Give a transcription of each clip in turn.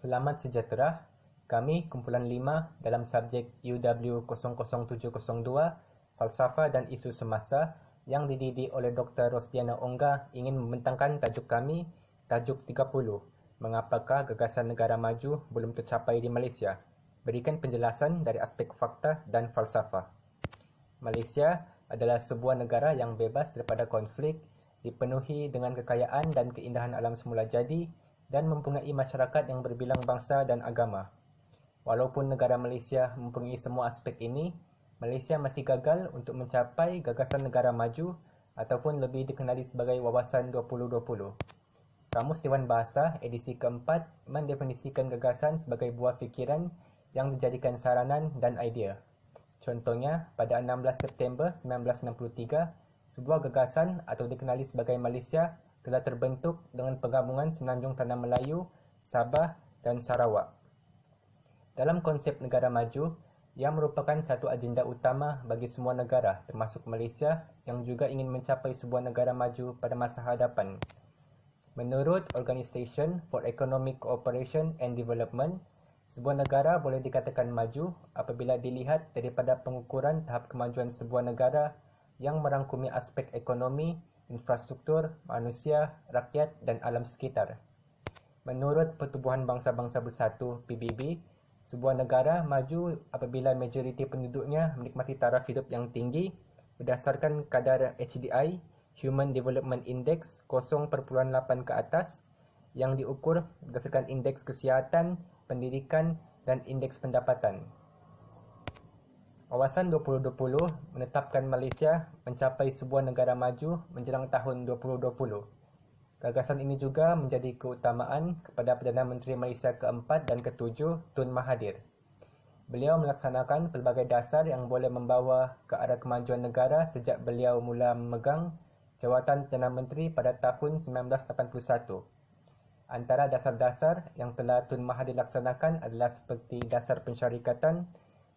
Selamat sejahtera. Kami kumpulan 5 dalam subjek UW00702 Falsafah dan Isu Semasa yang dididik oleh Dr. Rosdiana Ongga ingin membentangkan tajuk kami, tajuk 30. Mengapakah gagasan negara maju belum tercapai di Malaysia? Berikan penjelasan dari aspek fakta dan falsafah. Malaysia adalah sebuah negara yang bebas daripada konflik, dipenuhi dengan kekayaan dan keindahan alam semula jadi dan mempunyai masyarakat yang berbilang bangsa dan agama. Walaupun negara Malaysia mempunyai semua aspek ini, Malaysia masih gagal untuk mencapai gagasan negara maju ataupun lebih dikenali sebagai Wawasan 2020. Kamus Dewan Bahasa edisi keempat mendefinisikan gagasan sebagai buah fikiran yang dijadikan saranan dan idea. Contohnya, pada 16 September 1963, sebuah gagasan atau dikenali sebagai Malaysia telah terbentuk dengan penggabungan Semenanjung Tanah Melayu, Sabah dan Sarawak. Dalam konsep negara maju, ia merupakan satu agenda utama bagi semua negara termasuk Malaysia yang juga ingin mencapai sebuah negara maju pada masa hadapan. Menurut Organisation for Economic Cooperation and Development, sebuah negara boleh dikatakan maju apabila dilihat daripada pengukuran tahap kemajuan sebuah negara yang merangkumi aspek ekonomi, infrastruktur, manusia, rakyat dan alam sekitar. Menurut Pertubuhan Bangsa-Bangsa Bersatu (PBB), sebuah negara maju apabila majoriti penduduknya menikmati taraf hidup yang tinggi berdasarkan kadar HDI (Human Development Index) 0.8 ke atas yang diukur berdasarkan indeks kesihatan, pendidikan dan indeks pendapatan. Wawasan 2020 menetapkan Malaysia mencapai sebuah negara maju menjelang tahun 2020. Gagasan ini juga menjadi keutamaan kepada Perdana Menteri Malaysia keempat dan ketujuh, Tun Mahathir. Beliau melaksanakan pelbagai dasar yang boleh membawa ke arah kemajuan negara sejak beliau mula memegang jawatan Perdana Menteri pada tahun 1981. Antara dasar-dasar yang telah Tun Mahathir laksanakan adalah seperti dasar pensyarikatan,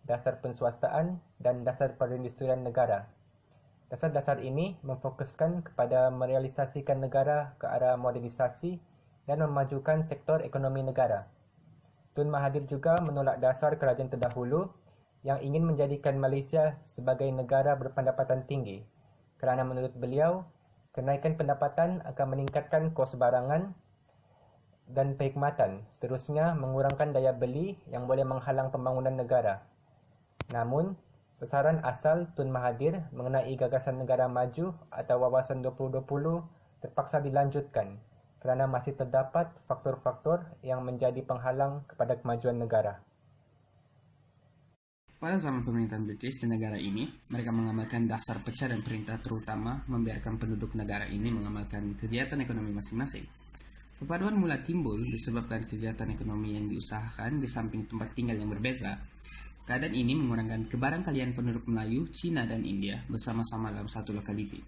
dasar penswastaan dan dasar perindustrian negara. Dasar-dasar ini memfokuskan kepada merealisasikan negara ke arah modernisasi dan memajukan sektor ekonomi negara. Tun Mahathir juga menolak dasar kerajaan terdahulu yang ingin menjadikan Malaysia sebagai negara berpendapatan tinggi kerana menurut beliau, kenaikan pendapatan akan meningkatkan kos barangan dan perkhidmatan, seterusnya mengurangkan daya beli yang boleh menghalang pembangunan negara. Namun, sasaran asal Tun Mahathir mengenai gagasan negara maju atau Wawasan 2020 terpaksa dilanjutkan kerana masih terdapat faktor-faktor yang menjadi penghalang kepada kemajuan negara. Pada zaman pemerintahan British di negara ini, mereka mengamalkan dasar pecah dan perintah terutama membiarkan penduduk negara ini mengamalkan kegiatan ekonomi masing-masing. Perpaduan mula timbul disebabkan kegiatan ekonomi yang diusahakan di samping tempat tinggal yang berbeza. Keadaan ini mengurangkan kebarangkalian penduduk Melayu, Cina dan India bersama-sama dalam satu lokaliti.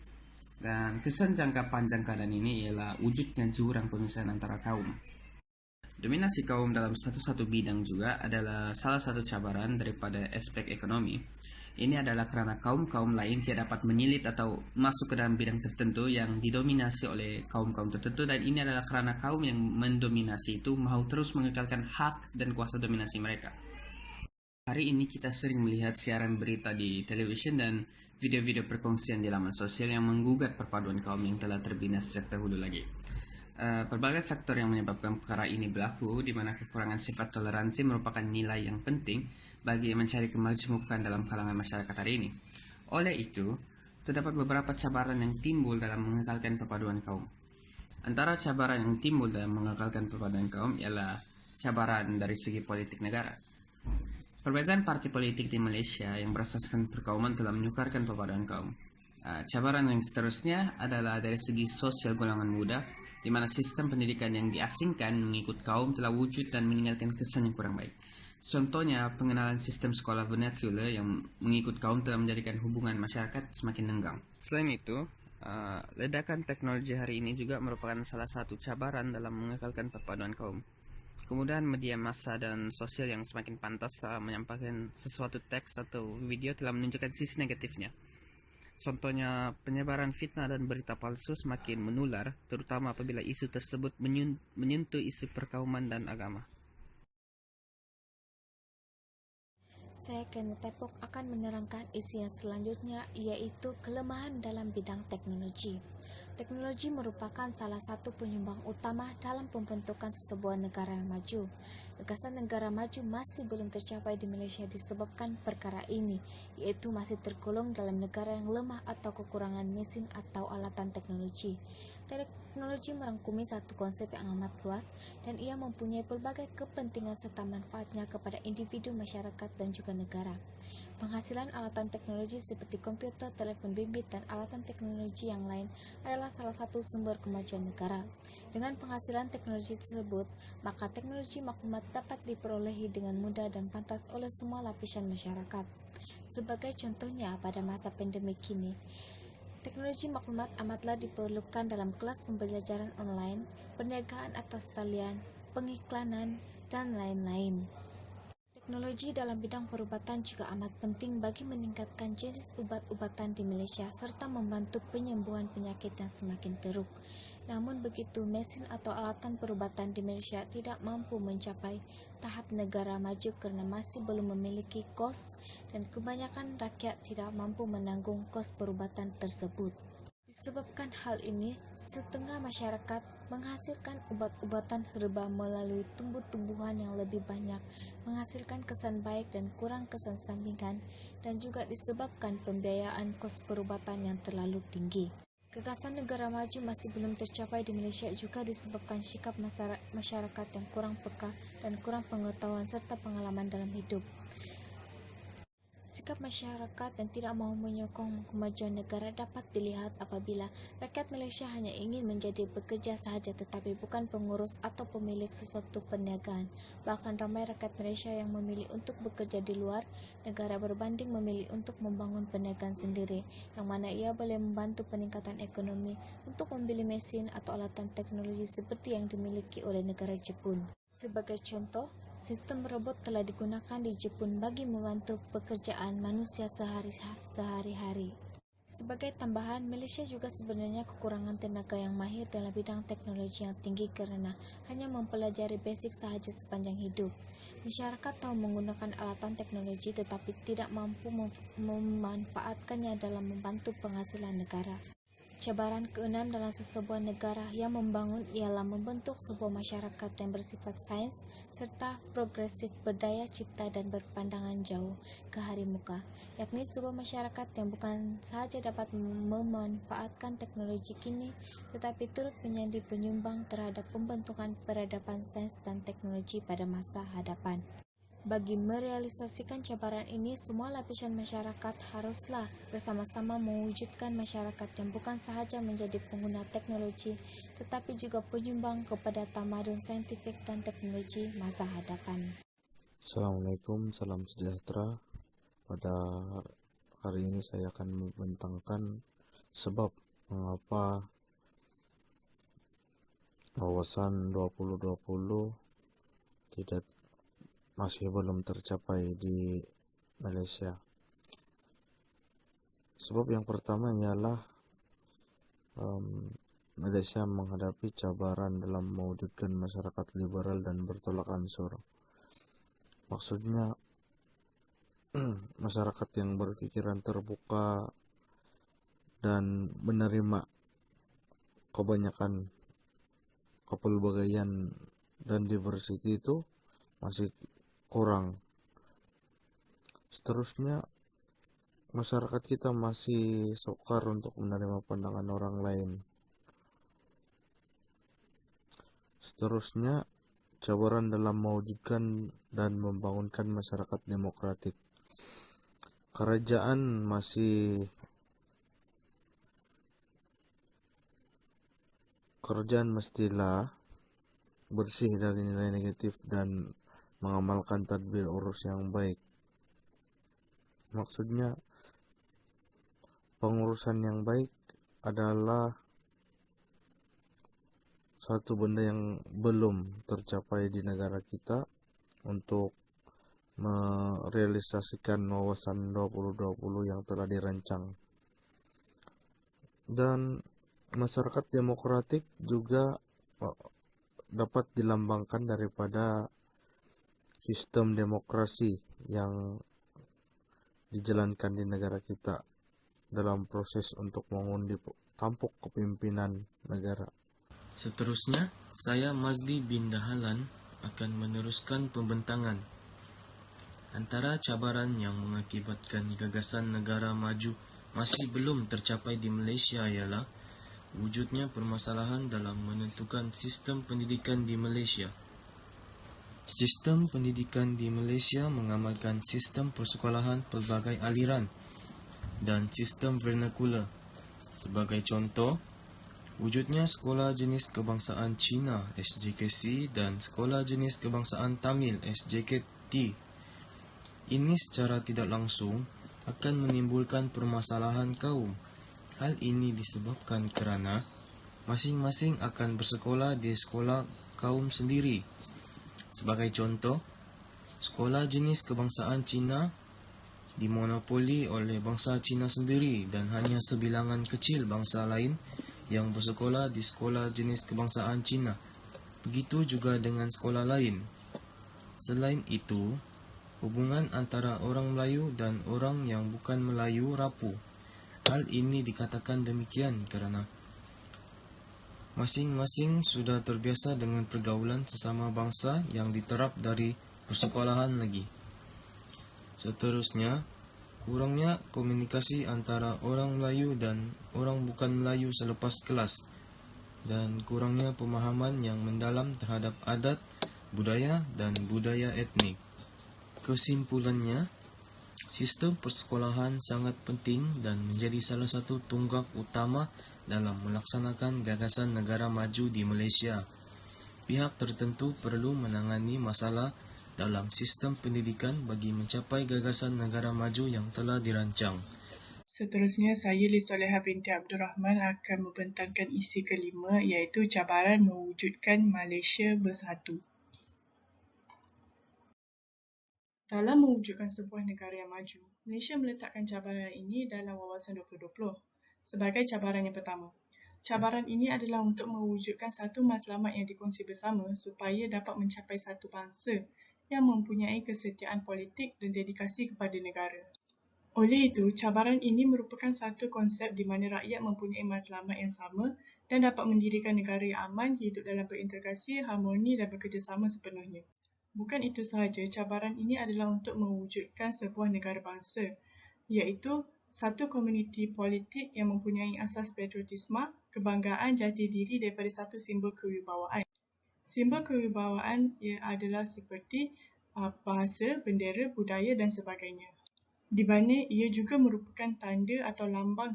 Dan kesan jangka panjang keadaan ini ialah wujudnya jurang pemisahan antara kaum. Dominasi kaum dalam satu-satu bidang juga adalah salah satu cabaran daripada aspek ekonomi. Ini adalah kerana kaum-kaum lain tidak dapat menyilit atau masuk ke dalam bidang tertentu yang didominasi oleh kaum-kaum tertentu, dan ini adalah kerana kaum yang mendominasi itu mahu terus mengekalkan hak dan kuasa dominasi mereka. Hari ini kita sering melihat siaran berita di televisyen dan video-video perkongsian di laman sosial yang menggugat perpaduan kaum yang telah terbina sejak dahulu lagi. Pelbagai faktor yang menyebabkan perkara ini berlaku, di mana kekurangan sifat toleransi merupakan nilai yang penting bagi mencari kemajmukan dalam kalangan masyarakat hari ini. Oleh itu, terdapat beberapa cabaran yang timbul dalam mengekalkan perpaduan kaum. Antara cabaran yang timbul dalam mengekalkan perpaduan kaum ialah cabaran dari segi politik negara. Perbezaan parti politik di Malaysia yang berasaskan perkauman telah menyukarkan perpaduan kaum. Cabaran yang seterusnya adalah dari segi sosial golongan muda, di mana sistem pendidikan yang diasingkan mengikut kaum telah wujud dan meninggalkan kesan yang kurang baik. Contohnya, pengenalan sistem sekolah vernacular yang mengikut kaum telah menjadikan hubungan masyarakat semakin renggang. Selain itu, ledakan teknologi hari ini juga merupakan salah satu cabaran dalam mengekalkan perpaduan kaum. Kemudahan media massa dan sosial yang semakin pantas dalam menyampaikan sesuatu teks atau video telah menunjukkan sisi negatifnya. Contohnya, penyebaran fitnah dan berita palsu semakin menular, terutama apabila isu tersebut menyentuh isu perkauman dan agama. Saya Kenny Tepok akan menerangkan isi yang selanjutnya, yaitu kelemahan dalam bidang teknologi. Teknologi merupakan salah satu penyumbang utama dalam pembentukan sebuah negara yang maju. Gagasan negara maju masih belum tercapai di Malaysia disebabkan perkara ini, yaitu masih tergolong dalam negara yang lemah atau kekurangan mesin atau alatan teknologi. Teknologi merangkumi satu konsep yang amat luas dan ia mempunyai pelbagai kepentingan serta manfaatnya kepada individu, masyarakat, dan juga negara. Penghasilan alatan teknologi seperti komputer, telepon bimbit, dan alatan teknologi yang lain adalah salah satu sumber kemajuan negara. Dengan penghasilan teknologi tersebut, maka teknologi maklumat dapat diperolehi dengan mudah dan pantas oleh semua lapisan masyarakat. Sebagai contohnya, pada masa pandemik kini, teknologi maklumat amatlah diperlukan dalam kelas pembelajaran online, perniagaan atas talian, pengiklanan, dan lain-lain. Teknologi dalam bidang perubatan juga amat penting bagi meningkatkan jenis ubat-ubatan di Malaysia serta membantu penyembuhan penyakit yang semakin teruk. Namun begitu, mesin atau alatan perubatan di Malaysia tidak mampu mencapai tahap negara maju kerana masih belum memiliki kos dan kebanyakan rakyat tidak mampu menanggung kos perubatan tersebut. Disebabkan hal ini, setengah masyarakat menghasilkan ubat-ubatan herba melalui tumbuh-tumbuhan yang lebih banyak, menghasilkan kesan baik dan kurang kesan sampingan, dan juga disebabkan pembiayaan kos perubatan yang terlalu tinggi. Gagasan negara maju masih belum tercapai di Malaysia juga disebabkan sikap masyarakat yang kurang peka dan kurang pengetahuan serta pengalaman dalam hidup. Sikap masyarakat yang tidak mahu menyokong kemajuan negara dapat dilihat apabila rakyat Malaysia hanya ingin menjadi pekerja sahaja tetapi bukan pengurus atau pemilik sesuatu perniagaan. Bahkan ramai rakyat Malaysia yang memilih untuk bekerja di luar negara berbanding memilih untuk membangun perniagaan sendiri, yang mana ia boleh membantu peningkatan ekonomi untuk membeli mesin atau alatan teknologi seperti yang dimiliki oleh negara Jepun. Sebagai contoh, sistem robot telah digunakan di Jepun bagi membantu pekerjaan manusia sehari-hari. Sebagai tambahan, Malaysia juga sebenarnya kekurangan tenaga yang mahir dalam bidang teknologi yang tinggi kerana hanya mempelajari basic sahaja sepanjang hidup. Masyarakat tahu menggunakan alatan teknologi tetapi tidak mampu memanfaatkannya dalam membantu penghasilan negara. Cabaran keenam dalam sesebuah negara yang membangun ialah membentuk sebuah masyarakat yang bersifat sains serta progresif, berdaya cipta dan berpandangan jauh ke hari muka, yakni sebuah masyarakat yang bukan sahaja dapat memanfaatkan teknologi kini tetapi turut menjadi penyumbang terhadap pembentukan peradaban sains dan teknologi pada masa hadapan. Bagi merealisasikan cabaran ini, semua lapisan masyarakat haruslah bersama-sama mewujudkan masyarakat yang bukan sahaja menjadi pengguna teknologi tetapi juga penyumbang kepada tamadun saintifik dan teknologi masa hadapan. Assalamualaikum, salam sejahtera. Pada hari ini saya akan membentangkan sebab mengapa wawasan 2020 masih belum tercapai di Malaysia. Sebab yang pertama ialah Malaysia menghadapi cabaran dalam mewujudkan masyarakat liberal dan bertolak ansur. Maksudnya masyarakat yang berpikiran terbuka dan menerima kebanyakan kepelbagaian dan diversity itu masih kurang. Seterusnya, masyarakat kita masih sukar untuk menerima pandangan orang lain. Seterusnya, cabaran dalam mewujudkan dan membangunkan masyarakat demokratik. Kerajaan mestilah bersih dari nilai negatif dan mengamalkan tadbir urus yang baik. Maksudnya, pengurusan yang baik adalah satu benda yang belum tercapai di negara kita untuk merealisasikan wawasan 2020 yang telah dirancang. Dan masyarakat demokratik juga dapat dilambangkan daripada sistem demokrasi yang dijalankan di negara kita dalam proses untuk mengundi tampuk kepemimpinan negara. Seterusnya, saya Mazdi bin Dahlan akan meneruskan pembentangan. Antara cabaran yang mengakibatkan gagasan negara maju masih belum tercapai di Malaysia ialah wujudnya permasalahan dalam menentukan sistem pendidikan di Malaysia. Sistem pendidikan di Malaysia mengamalkan sistem persekolahan pelbagai aliran dan sistem vernakular. Sebagai contoh, wujudnya Sekolah Jenis Kebangsaan Cina SJKC dan Sekolah Jenis Kebangsaan Tamil SJKT. Ini secara tidak langsung akan menimbulkan permasalahan kaum. Hal ini disebabkan kerana masing-masing akan bersekolah di sekolah kaum sendiri. Sebagai contoh, Sekolah Jenis Kebangsaan Cina dimonopoli oleh bangsa Cina sendiri dan hanya sebilangan kecil bangsa lain yang bersekolah di Sekolah Jenis Kebangsaan Cina. Begitu juga dengan sekolah lain. Selain itu, hubungan antara orang Melayu dan orang yang bukan Melayu rapuh. Hal ini dikatakan demikian kerana masing-masing sudah terbiasa dengan pergaulan sesama bangsa yang diterap dari persekolahan lagi. Seterusnya, kurangnya komunikasi antara orang Melayu dan orang bukan Melayu selepas kelas dan kurangnya pemahaman yang mendalam terhadap adat, budaya dan budaya etnik. Kesimpulannya, sistem persekolahan sangat penting dan menjadi salah satu tunggak utama dalam melaksanakan gagasan negara maju di Malaysia. Pihak tertentu perlu menangani masalah dalam sistem pendidikan bagi mencapai gagasan negara maju yang telah dirancang. Seterusnya, saya Lisoleha binti Abdul Rahman akan membentangkan isi kelima iaitu cabaran mewujudkan Malaysia bersatu. Dalam mewujudkan sebuah negara yang maju, Malaysia meletakkan cabaran ini dalam Wawasan 2020. Sebagai cabaran yang pertama, cabaran ini adalah untuk mewujudkan satu matlamat yang dikongsi bersama supaya dapat mencapai satu bangsa yang mempunyai kesetiaan politik dan dedikasi kepada negara. Oleh itu, cabaran ini merupakan satu konsep di mana rakyat mempunyai matlamat yang sama dan dapat mendirikan negara yang aman, hidup dalam berintegrasi, harmoni dan bekerjasama sepenuhnya. Bukan itu sahaja, cabaran ini adalah untuk mewujudkan sebuah negara bangsa, iaitu satu komuniti politik yang mempunyai asas patriotisme, kebanggaan, jati diri daripada satu simbol kewibawaan. Simbol kewibawaan adalah seperti bahasa, bendera, budaya dan sebagainya. Di mana ia juga merupakan tanda atau lambang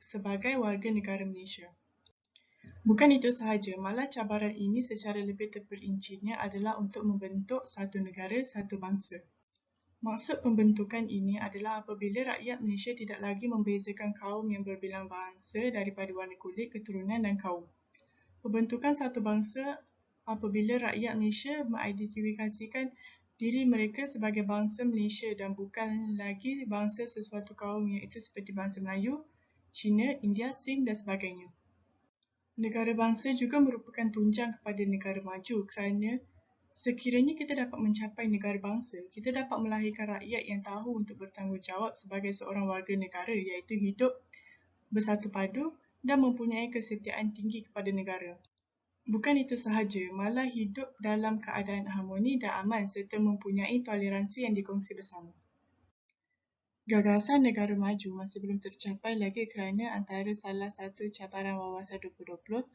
sebagai warga negara Malaysia. Bukan itu sahaja, malah cabaran ini secara lebih terperincinya adalah untuk membentuk satu negara, satu bangsa. Maksud pembentukan ini adalah apabila rakyat Malaysia tidak lagi membezakan kaum yang berbilang bangsa daripada warna kulit, keturunan dan kaum. Pembentukan satu bangsa apabila rakyat Malaysia mengidentifikasikan diri mereka sebagai bangsa Malaysia dan bukan lagi bangsa sesuatu kaum iaitu seperti bangsa Melayu, Cina, India, Sing dan sebagainya. Negara bangsa juga merupakan tunjang kepada negara maju kerana sekiranya kita dapat mencapai negara bangsa, kita dapat melahirkan rakyat yang tahu untuk bertanggungjawab sebagai seorang warga negara iaitu hidup bersatu padu dan mempunyai kesetiaan tinggi kepada negara. Bukan itu sahaja, malah hidup dalam keadaan harmoni dan aman serta mempunyai toleransi yang dikongsi bersama. Gagasan negara maju masih belum tercapai lagi kerana antara salah satu cabaran Wawasan 2020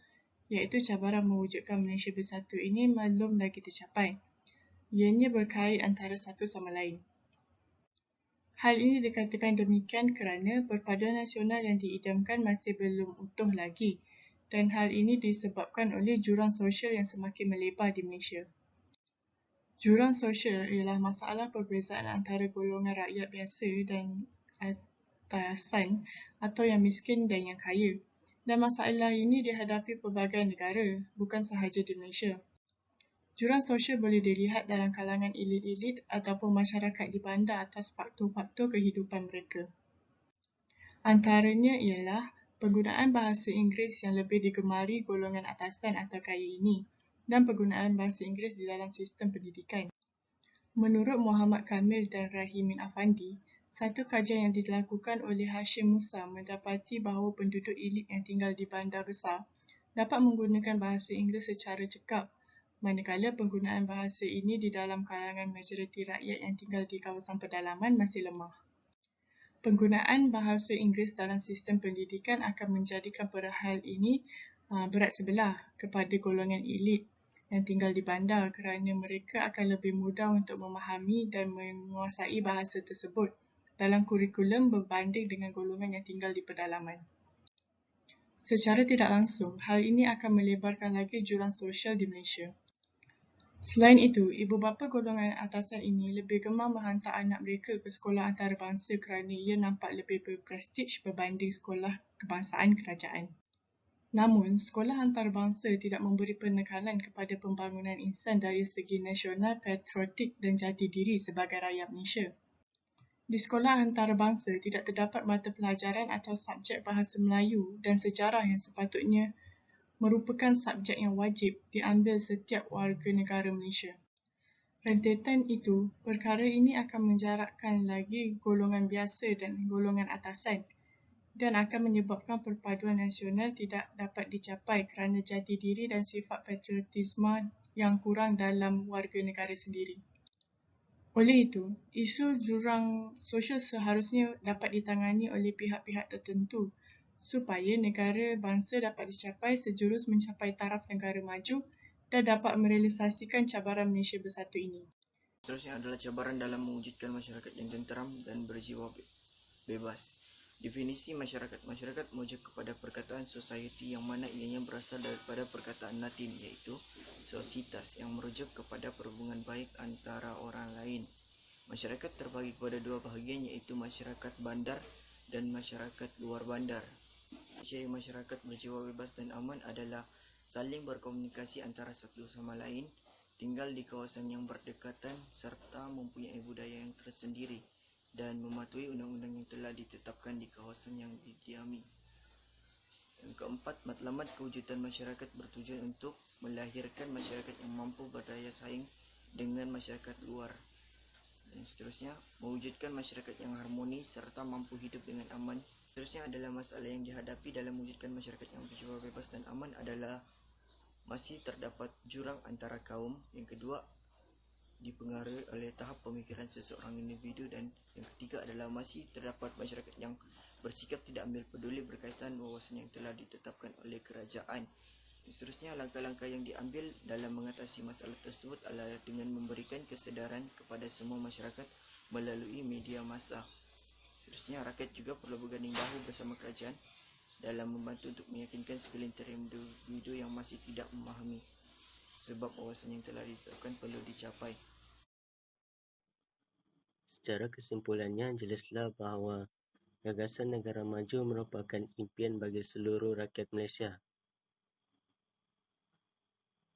iaitu cabaran mewujudkan Malaysia bersatu ini belum lagi tercapai. Ianya berkait antara satu sama lain. Hal ini dikatakan demikian kerana perpaduan nasional yang diidamkan masih belum utuh lagi dan hal ini disebabkan oleh jurang sosial yang semakin melebar di Malaysia. Jurang sosial ialah masalah perbezaan antara golongan rakyat biasa dan atasan atau yang miskin dan yang kaya. Dan masalah ini dihadapi pelbagai negara, bukan sahaja di Malaysia. Jurang sosial boleh dilihat dalam kalangan elit-elit ataupun masyarakat di bandar atas faktor-faktor kehidupan mereka. Antaranya ialah penggunaan bahasa Inggeris yang lebih digemari golongan atasan atau kaya ini dan penggunaan bahasa Inggeris di dalam sistem pendidikan. Menurut Muhammad Kamil dan Rahimin Afandi, Satu kajian yang dilakukan oleh Hashim Musa mendapati bahawa penduduk elit yang tinggal di bandar besar dapat menggunakan bahasa Inggeris secara cekap, manakala penggunaan bahasa ini di dalam kalangan majoriti rakyat yang tinggal di kawasan pedalaman masih lemah. Penggunaan bahasa Inggeris dalam sistem pendidikan akan menjadikan perhal ini berat sebelah kepada golongan elit yang tinggal di bandar kerana mereka akan lebih mudah untuk memahami dan menguasai bahasa tersebut dalam kurikulum berbanding dengan golongan yang tinggal di pedalaman. Secara tidak langsung, hal ini akan melebarkan lagi jurang sosial di Malaysia. Selain itu, ibu bapa golongan atasan ini lebih gemar menghantar anak mereka ke sekolah antarabangsa kerana ia nampak lebih berprestij berbanding sekolah kebangsaan kerajaan. Namun, sekolah antarabangsa tidak memberi penekanan kepada pembangunan insan dari segi nasional, patriotik dan jati diri sebagai rakyat Malaysia. Di sekolah antarabangsa tidak terdapat mata pelajaran atau subjek bahasa Melayu dan sejarah yang sepatutnya merupakan subjek yang wajib diambil setiap warga negara Malaysia. Rentetan itu, perkara ini akan menjarakkan lagi golongan biasa dan golongan atasan dan akan menyebabkan perpaduan nasional tidak dapat dicapai kerana jati diri dan sifat patriotisme yang kurang dalam warga negara sendiri. Oleh itu, isu jurang sosial seharusnya dapat ditangani oleh pihak-pihak tertentu supaya negara bangsa dapat dicapai sejurus mencapai taraf negara maju dan dapat merealisasikan cabaran Malaysia Bersatu ini. Seterusnya adalah cabaran dalam mewujudkan masyarakat yang tenteram dan berjiwa bebas. Definisi masyarakat. Masyarakat merujuk kepada perkataan society yang mana ianya berasal daripada perkataan Latin iaitu societas yang merujuk kepada perhubungan baik antara orang lain. Masyarakat terbagi kepada dua bahagian iaitu masyarakat bandar dan masyarakat luar bandar. Ciri masyarakat berjiwa bebas dan aman adalah saling berkomunikasi antara satu sama lain, tinggal di kawasan yang berdekatan serta mempunyai budaya yang tersendiri dan mematuhi undang-undang yang telah ditetapkan di kawasan yang didiami. Yang keempat, matlamat kewujudan masyarakat bertujuan untuk melahirkan masyarakat yang mampu berdaya saing dengan masyarakat luar. Dan seterusnya, mewujudkan masyarakat yang harmoni serta mampu hidup dengan aman. Seterusnya adalah masalah yang dihadapi dalam mewujudkan masyarakat yang berjiwa bebas dan aman adalah masih terdapat jurang antara kaum. Yang kedua, dipengaruhi oleh tahap pemikiran seseorang individu, dan yang ketiga adalah masih terdapat masyarakat yang bersikap tidak ambil peduli berkaitan wawasan yang telah ditetapkan oleh kerajaan. Seterusnya, langkah-langkah yang diambil dalam mengatasi masalah tersebut adalah dengan memberikan kesedaran kepada semua masyarakat melalui media massa. Seterusnya, rakyat juga perlu berganding bahu bersama kerajaan dalam membantu untuk meyakinkan segelintir individu yang masih tidak memahami sebab wawasan yang telah ditetapkan perlu dicapai. Secara kesimpulannya, jelaslah bahawa gagasan negara maju merupakan impian bagi seluruh rakyat Malaysia,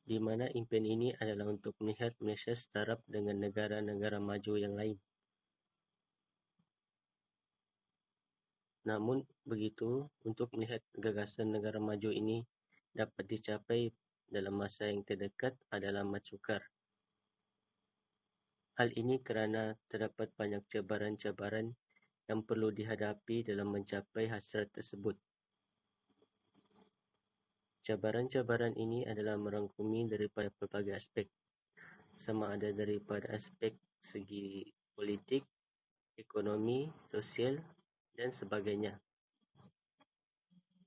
di mana impian ini adalah untuk melihat Malaysia setaraf dengan negara-negara maju yang lain. Namun begitu, untuk melihat gagasan negara maju ini dapat dicapai dalam masa yang terdekat adalah amat sukar. Hal ini kerana terdapat banyak cabaran-cabaran yang perlu dihadapi dalam mencapai hasrat tersebut. Cabaran-cabaran ini adalah merangkumi daripada pelbagai aspek, sama ada daripada aspek segi politik, ekonomi, sosial dan sebagainya.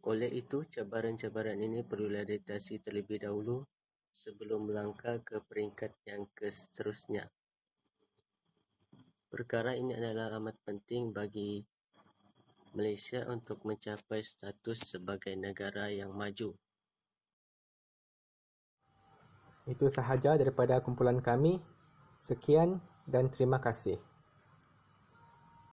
Oleh itu, cabaran-cabaran ini perlulah diatasi terlebih dahulu sebelum melangkah ke peringkat yang seterusnya. Perkara ini adalah amat penting bagi Malaysia untuk mencapai status sebagai negara yang maju. Itu sahaja daripada kumpulan kami. Sekian dan terima kasih.